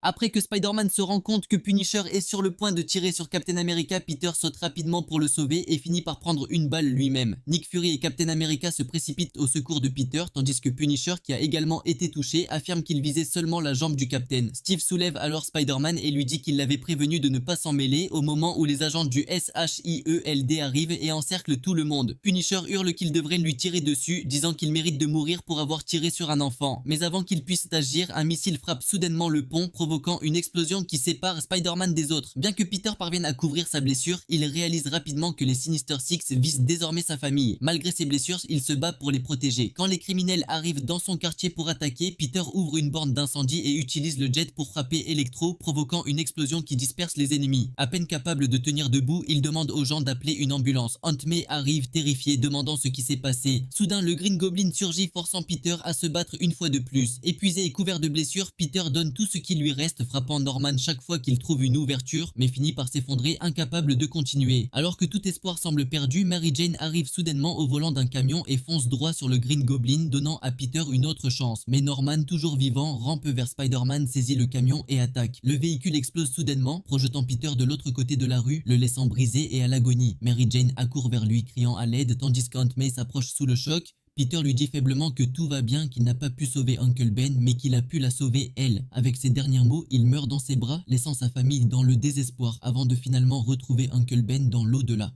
Après que Spider-Man se rend compte que Punisher est sur le point de tirer sur Captain America, Peter saute rapidement pour le sauver et finit par prendre une balle lui-même. Nick Fury et Captain America se précipitent au secours de Peter, tandis que Punisher, qui a également été touché, affirme qu'il visait seulement la jambe du Captain. Steve soulève alors Spider-Man et lui dit qu'il l'avait prévenu de ne pas s'en mêler au moment où les agents du SHIELD arrivent et encerclent tout le monde. Punisher hurle qu'il devrait lui tirer dessus, disant qu'il mérite de mourir pour avoir tiré sur un enfant. Mais avant qu'il puisse agir, un missile frappe soudainement le pont, provoquant une explosion qui sépare Spider-Man des autres. Bien que Peter parvienne à couvrir sa blessure, il réalise rapidement que les Sinister Six visent désormais sa famille. Malgré ses blessures, il se bat pour les protéger. Quand les criminels arrivent dans son quartier pour attaquer, Peter ouvre une borne d'incendie et utilise le jet pour frapper Electro, provoquant une explosion qui disperse les ennemis. À peine capable de tenir debout, il demande aux gens d'appeler une ambulance. Aunt May arrive terrifiée, demandant ce qui s'est passé. Soudain, le Green Goblin surgit, forçant Peter à se battre une fois de plus. Épuisé et couvert de blessures, Peter donne tout ce qui lui reste, frappant Norman chaque fois qu'il trouve une ouverture, mais finit par s'effondrer, incapable de continuer. Alors que tout espoir semble perdu, Mary Jane arrive soudainement au volant d'un camion et fonce droit sur le Green Goblin, donnant à Peter une autre chance. Mais Norman, toujours vivant, rampe vers Spider-Man, saisit le camion et attaque. Le véhicule explose soudainement, projetant Peter de l'autre côté de la rue, le laissant brisé et à l'agonie. Mary Jane accourt vers lui, criant à l'aide, tandis qu'Aunt May s'approche sous le choc. Peter lui dit faiblement que tout va bien, qu'il n'a pas pu sauver Uncle Ben, mais qu'il a pu la sauver elle. Avec ces derniers mots, il meurt dans ses bras, laissant sa famille dans le désespoir avant de finalement retrouver Uncle Ben dans l'au-delà.